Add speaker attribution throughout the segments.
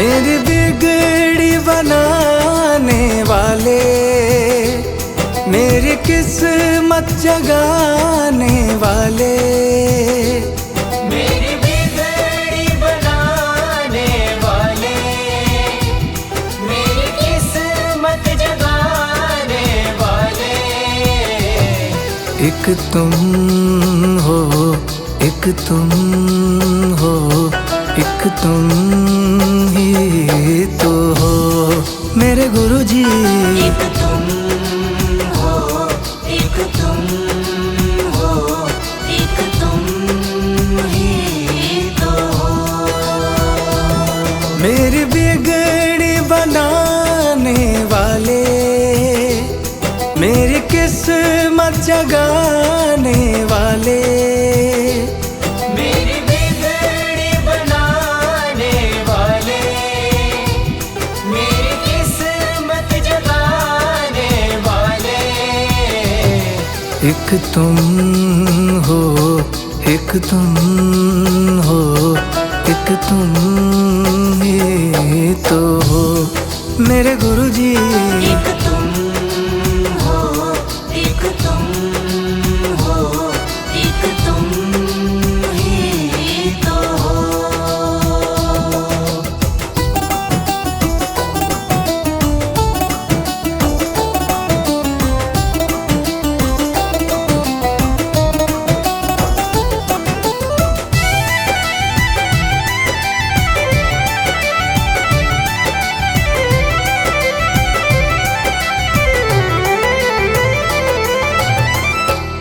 Speaker 1: मेरी बिगड़ी बनाने वाले, मेरी किस्मत जगाने वाले,
Speaker 2: मेरी बिगड़ी बनाने वाले, मेरी किस्मत जगाने वाले।
Speaker 1: एक तुम हो, एक तुम हो, एक तुम ही तो हो मेरे गुरुजी।
Speaker 2: एक तुम हो, एक तुम हो, एक तुम ही तो हो।
Speaker 1: मेरी बिगड़ी बनाने वाले, मेरी किस्मत जगाने वाले,
Speaker 2: मेरी बिगड़ी बनाने वाले, मेरी किस्मत जगाने वाले।
Speaker 1: एक तुम हो, एक तुम हो, एक तुम ही तो हो मेरे गुरुजी।
Speaker 2: एक तुम हो, एक तुम हो, एक तुम ही तो हो।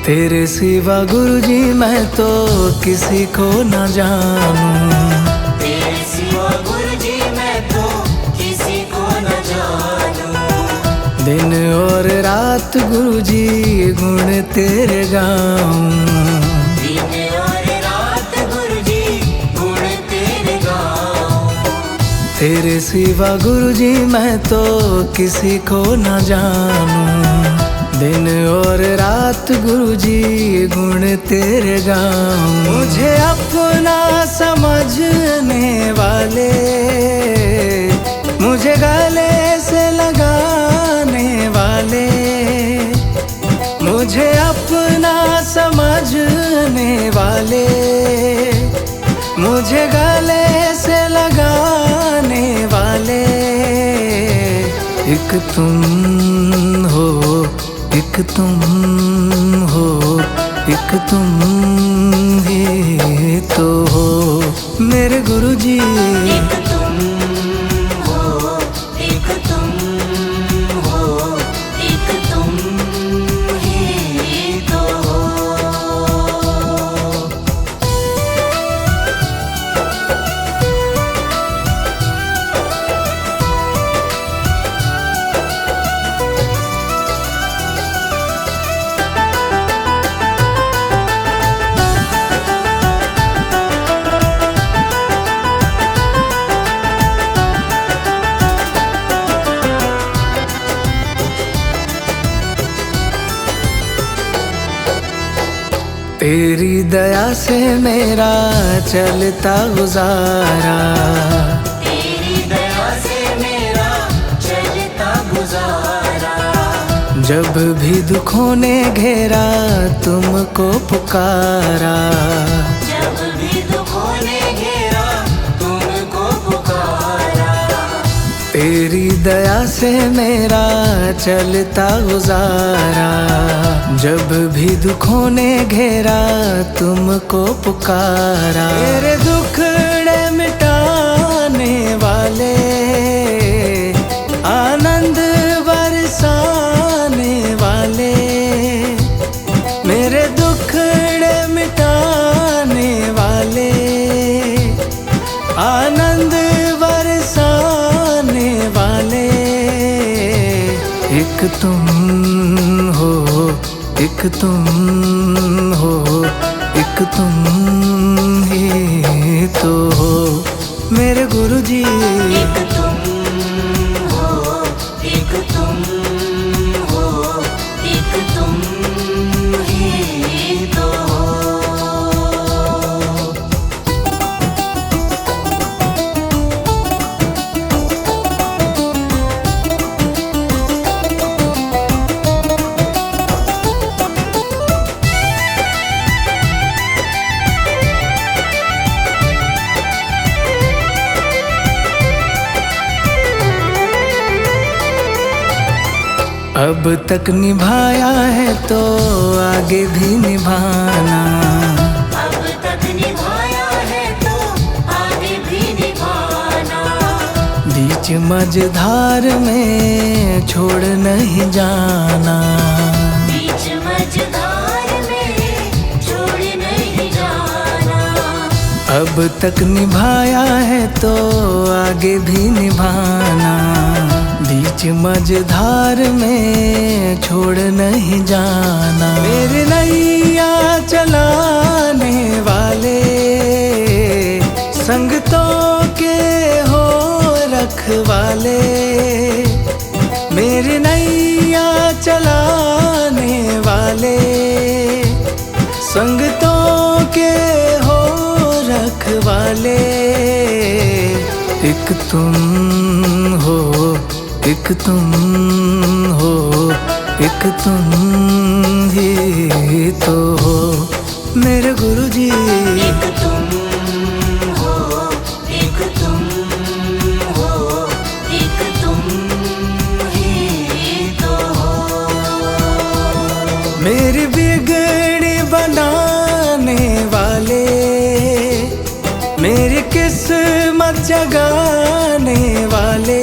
Speaker 1: तेरे सिवा गुरुजी मैं तो किसी को न जानूं।
Speaker 2: तेरे सिवा गुरुजी मैं तो किसी को न जानूं।
Speaker 1: दिन और रात गुरुजी गुण तेरे गाऊं।
Speaker 2: दिन और रात गुरुजी गुण तेरे गाऊं।
Speaker 1: तेरे सिवा गुरुजी मैं तो किसी को न जानूं। दिन और रात गुरुजी गुण तेरे गाऊं। मुझे अपना समझने वाले, मुझे गले से लगाने वाले, मुझे अपना समझने वाले, मुझे गले से लगाने वाले। एक तुम हो, एक तुम हो, एक तुम ही तो हो मेरे गुरुजी।
Speaker 2: एक तुम हो, एक तुम हो, एक तुम ही तो हो।
Speaker 1: तेरी दया से मेरा चलता गुजारा,
Speaker 2: तेरी दया से मेरा चलता गुजारा।
Speaker 1: जब भी दुखों ने घेरा तुमको पुकारा।
Speaker 2: जब भी दुखों ने घेरा तुमको पुकारा।
Speaker 1: तेरी दया से मेरा चलता गुजारा। जब भी दुखों ने घेरा तुमको पुकारा। मेरे दुखड़े मिटाने वाले, आनंद बरसाने वाले, मेरे दुखड़े मिटाने वाले, आनंद बरसाने वाले। एक तुम हो, एक तुम हो, एक तुम ही तो हो मेरे गुरुजी।
Speaker 2: एक तुम हो, एक तुम हो, एक तुम ही तो हो।
Speaker 1: अब तक निभाया है तो आगे भी निभाना।
Speaker 2: अब तक निभाया है तो आगे भी निभाना।
Speaker 1: बीच मझधार में छोड़ नहीं जाना।
Speaker 2: बीच मझधार में छोड़ नहीं जाना।
Speaker 1: अब तक निभाया है तो आगे भी निभाना। बीच मझधार में छोड़ नहीं जाना। मेरे नैया चलाने वाले संगतों के हो रखवाले। मेरे नैया चलाने वाले संगतों के हो रखवाले। एक तुम हो, एक तुम हो, एक तुम ही तो हो मेरे गुरुजी।
Speaker 2: एक तुम हो, एक तुम हो, एक तुम ही तो हो।
Speaker 1: मेरी बिगड़ी बनाने वाले, मेरी किस्मत जगाने वाले।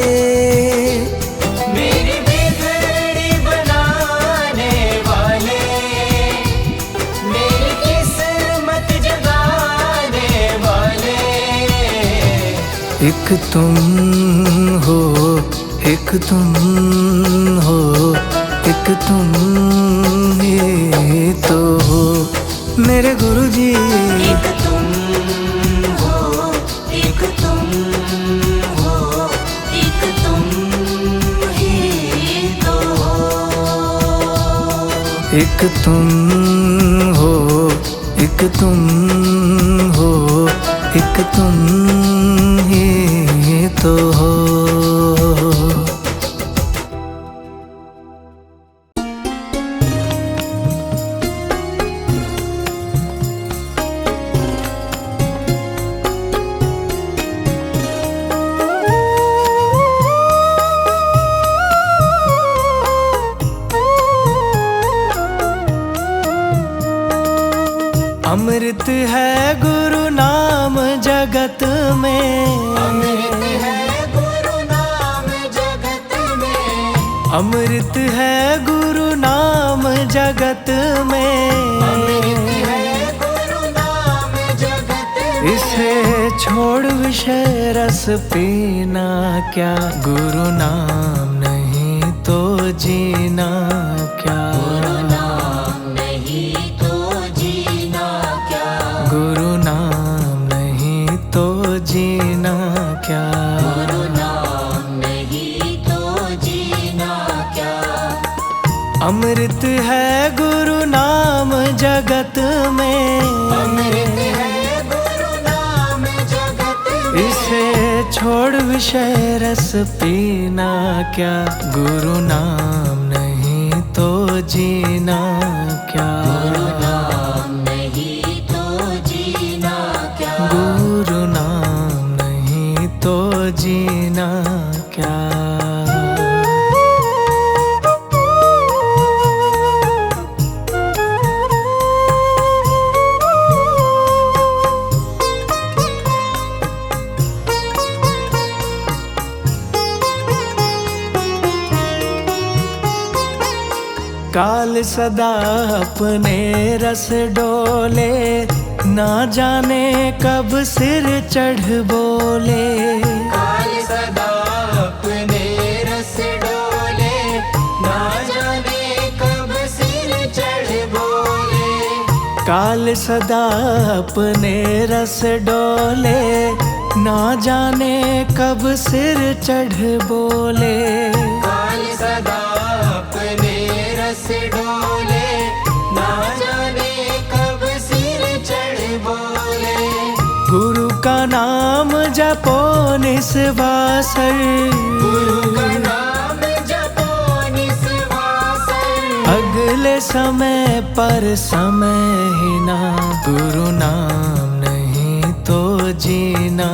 Speaker 2: मेरी बिगड़ी बनाने वाले, मेरी किस्मत जगाने वाले।
Speaker 1: एक तुम हो, एक तुम हो, एक तुम ही तो हो मेरे गुरुजी।
Speaker 2: एक तुम हो, एक तुम हो, एक तुम ही तो हो।
Speaker 1: एक तुम हो, एक तुम हो, एक तुम ही तो हो। अमृत है गुरु नाम जगत में।
Speaker 2: अमृत है गुरु नाम जगत में।
Speaker 1: अमृत है गुरु नाम जगत में।
Speaker 2: अमृत है गुरु नाम जगत में।
Speaker 1: इसे छोड़ विषय रस पीना क्या। गुरु नाम नहीं तो जीना क्या।
Speaker 2: गुरु नाम नहीं तो जीना क्या।
Speaker 1: गुरु नाम नहीं तो जीना क्या।
Speaker 2: गुरु नाम नहीं तो जीना क्या।
Speaker 1: अमृत है गुरु नाम जगत में।
Speaker 2: अमृत है गुरु नाम जगत में।
Speaker 1: इसे छोड़ विषय रस पीना क्या। गुरु नाम नहीं तो जीना क्या।
Speaker 2: गुरु नाम नहीं तो जीना क्या।
Speaker 1: गुरु नाम नहीं तो जीना क्या। काल सदा अपने रस डोले, ना जाने कब सिर चढ़ बोले।
Speaker 2: काल सदा अपने रस डोले, ना जाने कब सिर चढ़ बोले।
Speaker 1: काल सदा अपने रस डोले, ना जाने कब सिर चढ़ बोले।
Speaker 2: काल सदा अपने रस डोले, ना जाने कब सिर चढ़ बोले।
Speaker 1: गुरु का नाम जपो निस्वासर,
Speaker 2: गुरु का नाम जपो निस्वासर।
Speaker 1: अगले समय पर समय ही ना। गुरु नाम नहीं तो जीना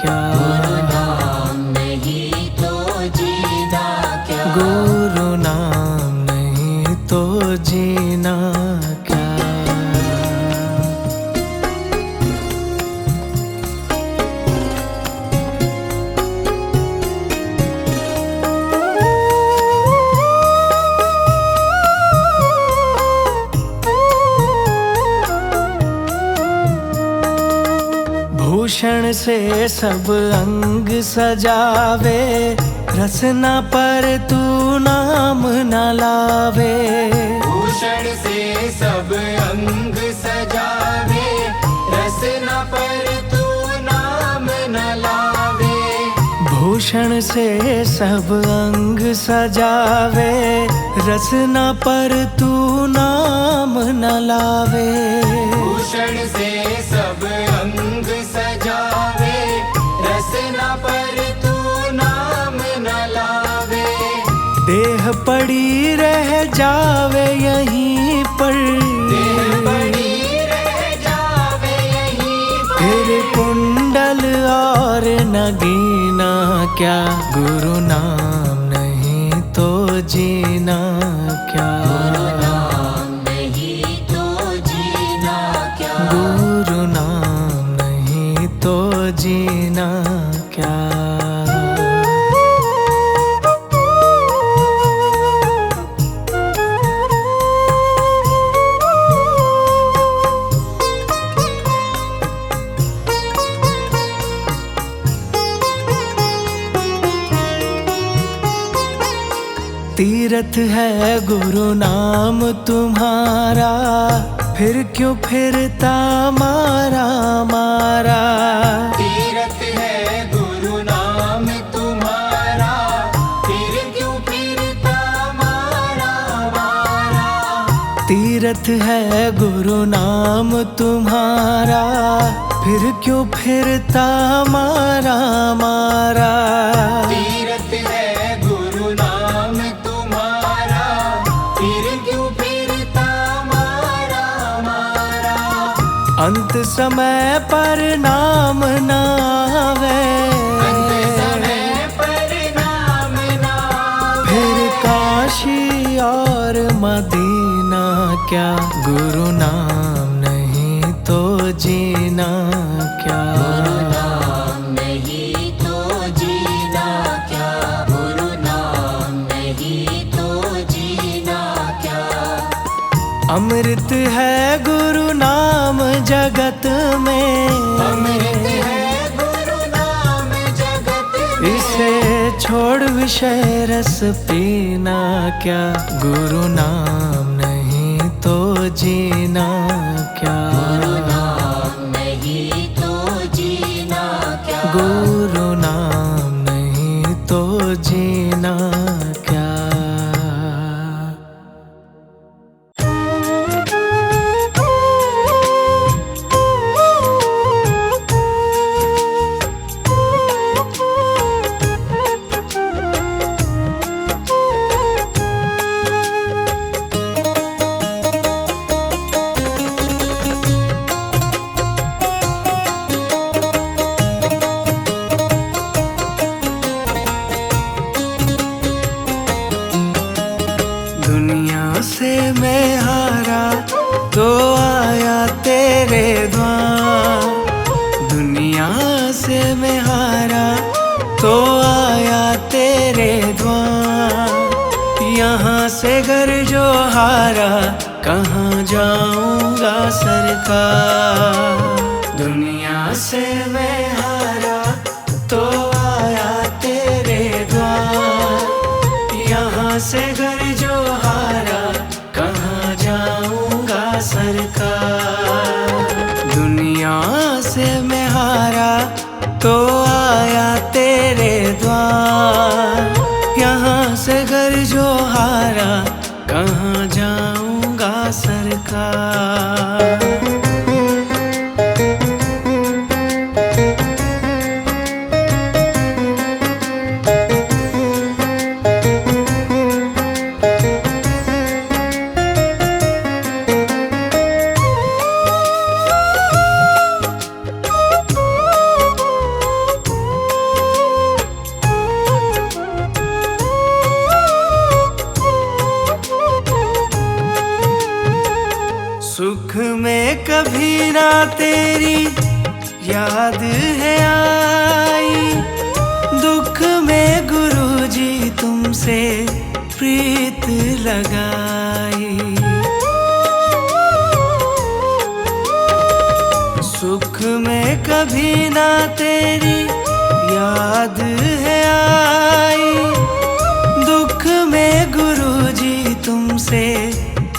Speaker 1: क्या।
Speaker 2: गुरु नाम नहीं तो जीना क्या।
Speaker 1: गुरु नाम भूषण से सब अंग सजावे, रसना पर तू नाम न लावे।
Speaker 2: भूषण से सब अंग सजावे, रसना पर तू नाम न लावे।
Speaker 1: भूषण से सब अंग सजावे, रसना पर तू नाम न लावे।
Speaker 2: भूषण से सब अंग सजावे, रसना पर तू नाम न लावे।
Speaker 1: देह पड़ी रह जावे यहीं पर,
Speaker 2: देह पड़ी रह जावे यहीं पर।
Speaker 1: फिर कुंडल और नगीना क्या, गुरु नाम नहीं तो जीना क्या।
Speaker 2: गुरु नाम नहीं तो जीना क्या।
Speaker 1: गुरु नाम नहीं तो जीना क्या। तीर्थ है गुरु नाम तुम्हारा, फिर क्यों फिरता मारा मारा।
Speaker 2: तीर्थ है गुरु नाम तुम्हारा, फिर क्यों फिरता मारा मारा।
Speaker 1: तीर्थ है गुरु नाम तुम्हारा, फिर क्यों फिरता मारा मारा।
Speaker 2: तीर्थ है गुरु नाम तुम्हारा, फिर क्यों फिरता मारा मारा।
Speaker 1: अंत समय पर नाम न आवे,
Speaker 2: अंत समय पर नाम न आवे।
Speaker 1: फिर काशी और मदीना क्या, गुरु नाम नहीं तो जीना क्या।
Speaker 2: गुरु नाम नहीं तो जीना क्या। गुरु नाम नहीं तो जीना क्या।
Speaker 1: अमृत है गुरु नाम जगत में,
Speaker 2: अमृत है गुरु नाम जगत में।
Speaker 1: इसे छोड़ विषय रस पीना क्या, गुरु नाम नहीं तो जीना क्या।
Speaker 2: गुरु नाम नहीं तो जीना क्या।
Speaker 1: गुरु नाम नहीं तो जीना क्या। दुनिया से मैं हारा तो आया तेरे द्वार। दुनिया से मैं हारा तो आया तेरे द्वार। यहाँ से घर जो हारा कहाँ जाऊंगा सरकार। दुनिया से मैं हारा तो आया तेरे द्वार। यहाँ से घर जो हारा कहाँ जाऊंगा सरकार। दुनिया से मैं हारा तो आया तेरे द्वार। यहाँ से घर जो हारा कहाँ जाऊंगा सरकार। सुख में कभी ना तेरी याद है आई, दुख में गुरुजी तुमसे प्रीत लगाई। सुख में कभी ना तेरी याद है आई, दुख में गुरुजी तुमसे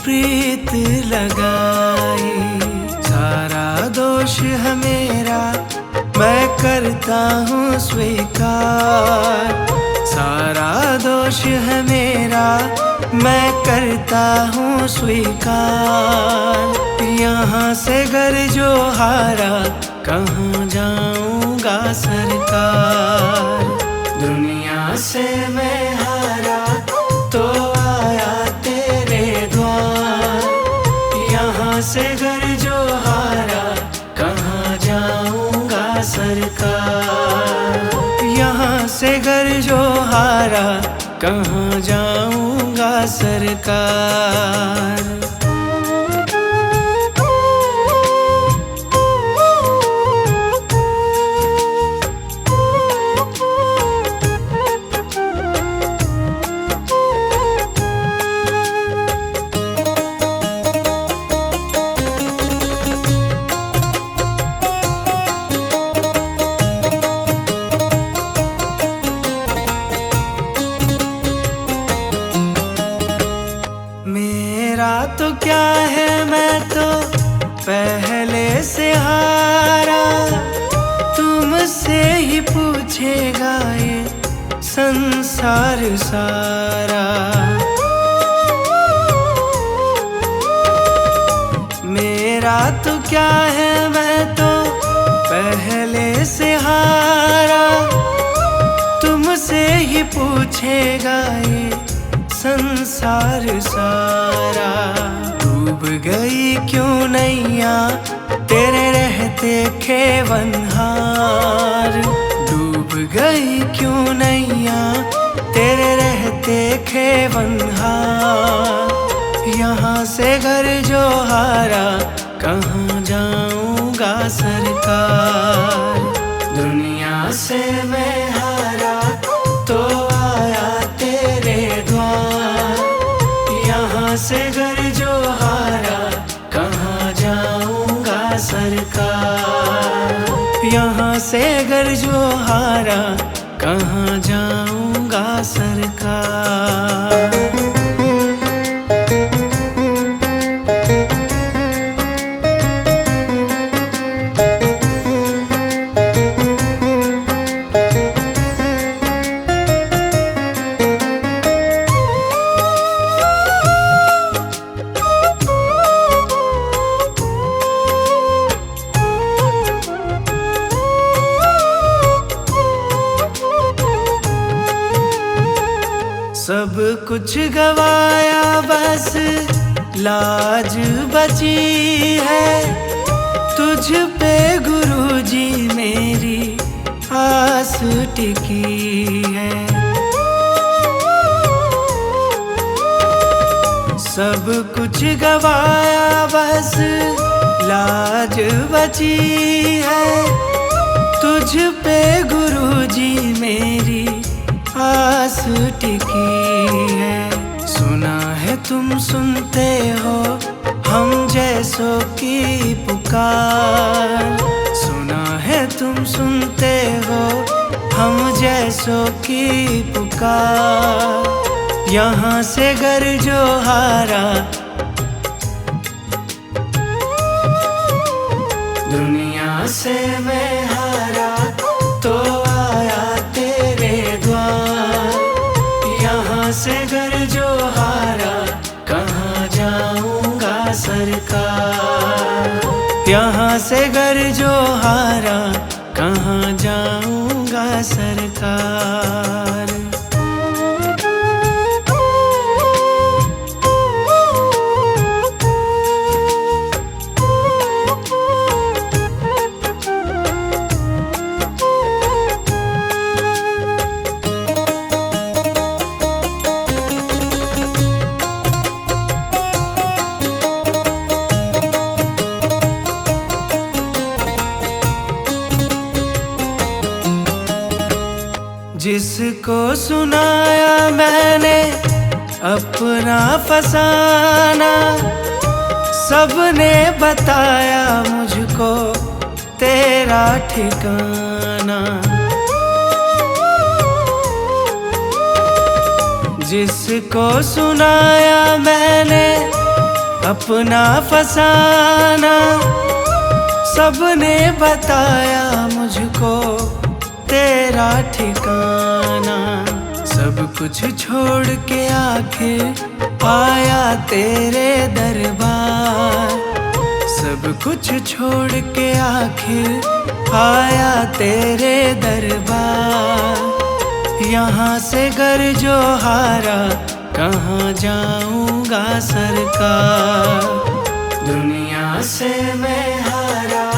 Speaker 1: प्रीत लगाई। सारा दोष है मेरा मैं करता हूँ स्वीकार, सारा दोष है मेरा मैं करता हूँ स्वीकार। यहाँ से घर जो हारा कहाँ जाऊँगा सरकार। दुनिया से मैं हारा तो आया तेरे द्वार, यहाँ से घर जो हारा कहाँ जाऊँगा सरकार। यहाँ से घर जो हारा कहाँ जाऊँगा सरकार। मेरा तो क्या है मैं तो पहले से हारा, तुमसे ही पूछेगा ये संसार सारा। मेरा तो क्या है मैं तो पहले से हारा, तुमसे ही पूछेगा ये संसार सारा। डूब गई क्यों नैया तेरे रहते खेवनहार, डूब गई क्यों नैया तेरे रहते खेवनहार। यहाँ से घर जो हारा कहाँ जाऊँगा सरकार। दुनिया से मैं हारा तो आया तेरे द्वार, यहाँ से घर जो हारा कहाँ जाऊँगा सरकार। यहाँ से घर जो हारा कहाँ जाऊँगा सरकार। सब कुछ गवाया बस लाज बची है, तुझ पे गुरुजी मेरी आस टिकी है। सब कुछ गवाया बस लाज बची है, तुझ पे गुरुजी मेरी आस टिकी है। सुना है तुम सुनते हो हम जैसों की पुकार, सुना है तुम सुनते हो हम जैसों की पुकार। यहाँ से घर जो हारा दुनिया से मैं हारा तो आया तेरे द्वार। यहाँ से घर जो हारा कहाँ जाऊँगा सरकार। यहाँ से घर जो हारा कहाँ जाऊँगा सरकार। जिसको सुनाया मैंने अपना फसाना, सबने बताया मुझको तेरा ठिकाना। जिसको सुनाया मैंने अपना फसाना, सबने बताया मुझको तेरा ठिकाना। सब कुछ छोड़ के आखिर आया तेरे दरबार। सब कुछ छोड़ के आखिर आया तेरे दरबार। यहाँ से घर जो हारा कहाँ जाऊंगा सरकार। दुनिया से मैं हारा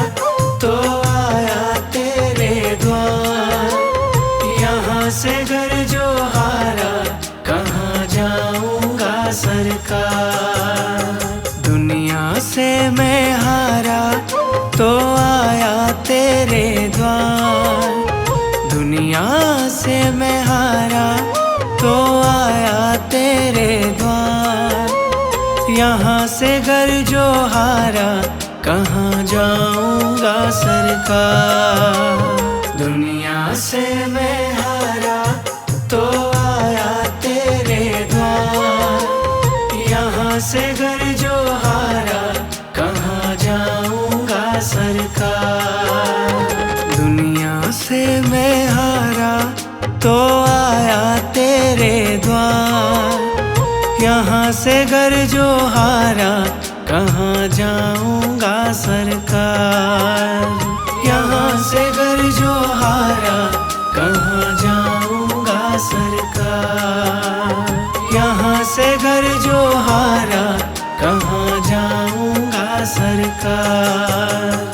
Speaker 1: तो आया तेरे द्वार। यहाँ से घर जो हारा कहाँ जाऊंगा सरकार। दुनिया से मैं हारा तो आया तेरे द्वार। दुनिया से मैं हारा तो आया तेरे द्वार। यहाँ से घर जो हारा कहाँ जाऊंगा सरकार। दुनिया से मैं हारा तो आया तेरे द्वार। यहाँ से घर जो हारा कहाँ जाऊंगा सरकार। दुनिया से मैं हारा तो आया तेरे द्वार। यहाँ से घर जो हारा कहाँ जाऊंगा सरकार। यहाँ से घर जो हारा कहाँ जाऊंगा सरकार। यहाँ से घर जो हारा कहाँ जाऊंगा सरकार।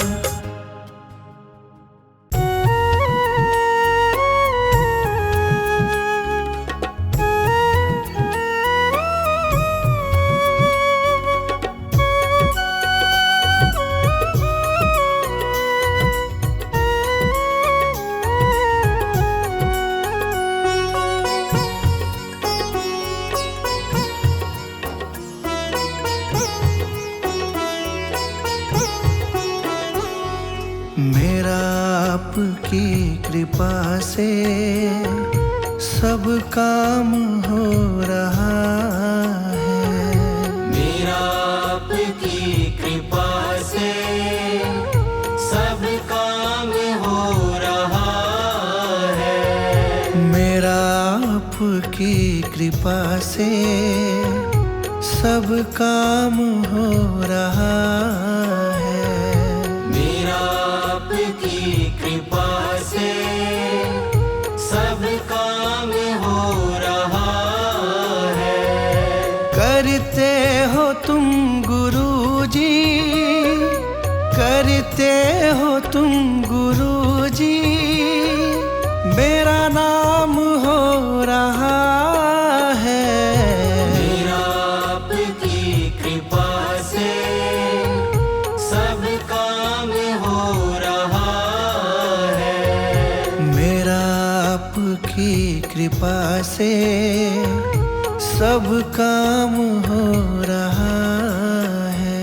Speaker 2: मेरा आपकी कृपा से सब काम हो रहा है।
Speaker 3: मेरा आपकी कृपा से सब काम हो रहा है।
Speaker 2: मेरा आपकी कृपा से सब काम हो रहा है।
Speaker 3: मेरा आपकी कृपा से सब काम हो रहा है।
Speaker 2: करते हो तुम गुरुजी, करते हो तुम गुरुजी, मेरा नाम हो रहा है।
Speaker 3: मेरा आपकी कृपा से सब काम हो रहा है।
Speaker 2: मेरा आपकी कृपा से सब काम हो रहा है।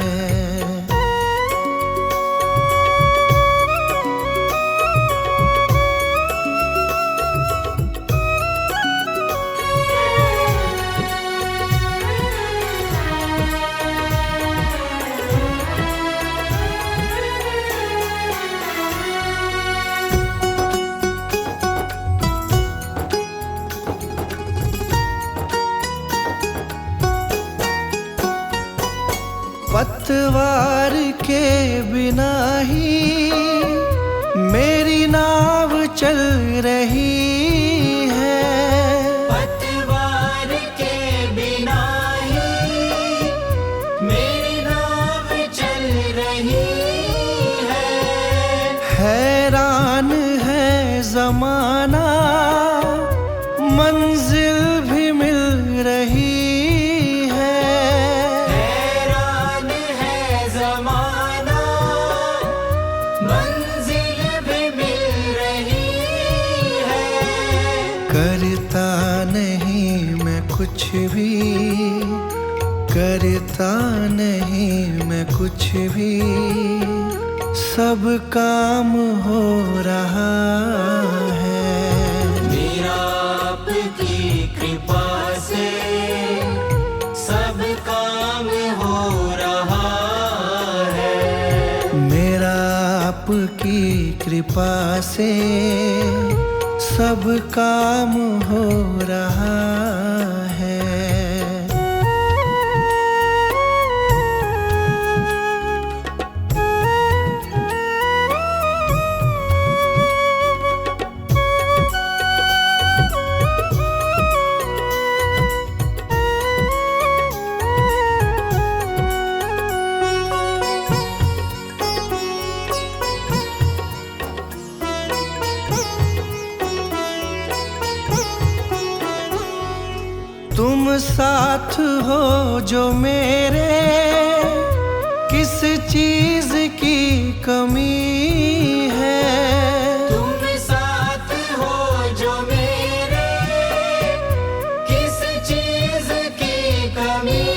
Speaker 2: पतवार के बिना ही मेरी नाव चल रही है।
Speaker 3: पतवार के बिना ही मेरी नाव चल रही है।
Speaker 2: हैरान है जमाना, मंजिल भी मिल रही है।
Speaker 3: हैरान है जमाना, मंजिल भी मिल रही है।
Speaker 2: करता नहीं मैं कुछ भी, करता नहीं मैं कुछ भी,
Speaker 1: सब काम हो रहा है।
Speaker 3: मेरा आपकी कृपा से सब काम हो रहा है।
Speaker 1: मेरा आपकी कृपा से सब काम हो रहा है। तुम साथ हो जो मेरे, किस चीज की कमी है।
Speaker 3: तुम साथ हो जो मेरे, किस चीज की कमी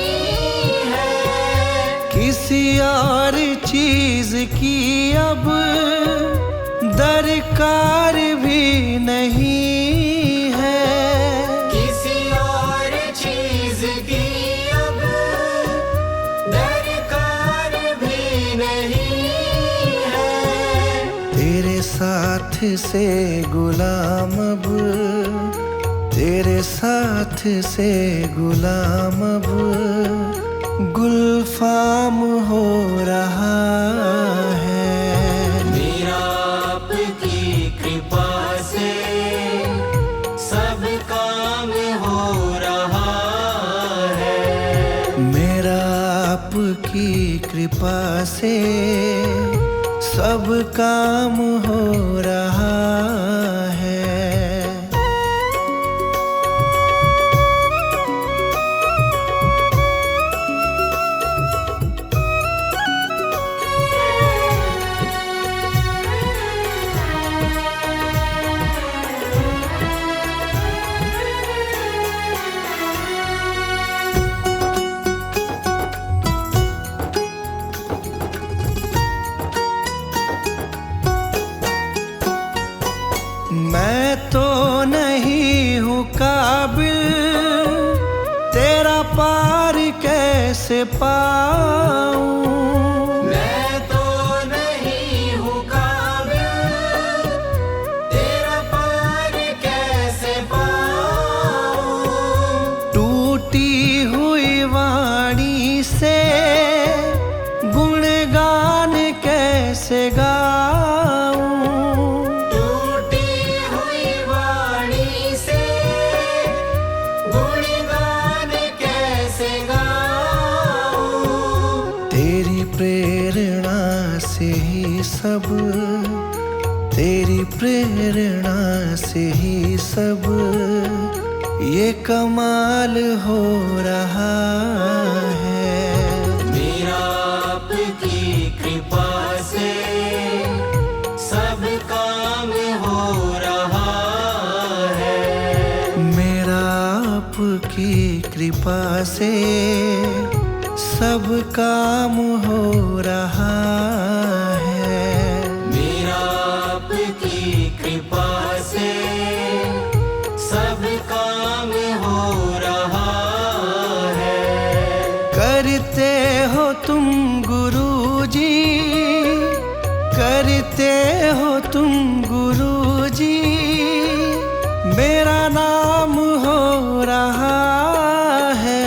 Speaker 3: है।
Speaker 1: किसी और चीज की अब दरकार भी नहीं है।
Speaker 3: किसी और चीज की अब दरकार भी नहीं है।
Speaker 1: तेरे साथ से गुलाम अब, तेरे साथ से गुलाम अब गुलफाम हो रहा है।
Speaker 3: मेरा आपकी कृपा से सब काम हो रहा है।
Speaker 1: मेरा आपकी कृपा से सब काम हो रहा है। मैं तो नहीं हूँ काबिल, तेरा पार कैसे पाऊं।
Speaker 3: मैं तो नहीं हूँ काबिल, तेरा पार कैसे पाऊं।
Speaker 1: टूटी हुई वाणी से गुणगान कैसे गाऊं।
Speaker 3: टूटी हुई वाणी से गुणगान कैसे गाऊं।
Speaker 1: तेरी प्रेरणा से ही सब, तेरी प्रेरणा से ही सब ये कमाल हो रहा है।
Speaker 3: मेरा आपकी कृपा से सब काम हो रहा है।
Speaker 1: मेरा आपकी कृपा से सब काम हो रहा है।
Speaker 3: मेरा आपकी कृपा से सब काम हो रहा है।
Speaker 1: करते हो तुम गुरुजी, करते हो तुम गुरुजी, मेरा नाम हो रहा है।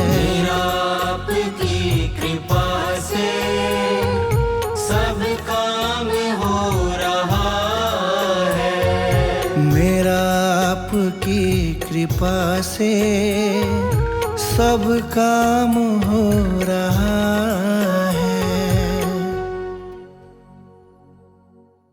Speaker 3: मेरा आपकी कृपा से सब काम हो रहा है।
Speaker 1: मेरा आपकी कृपा से सब काम हो रहा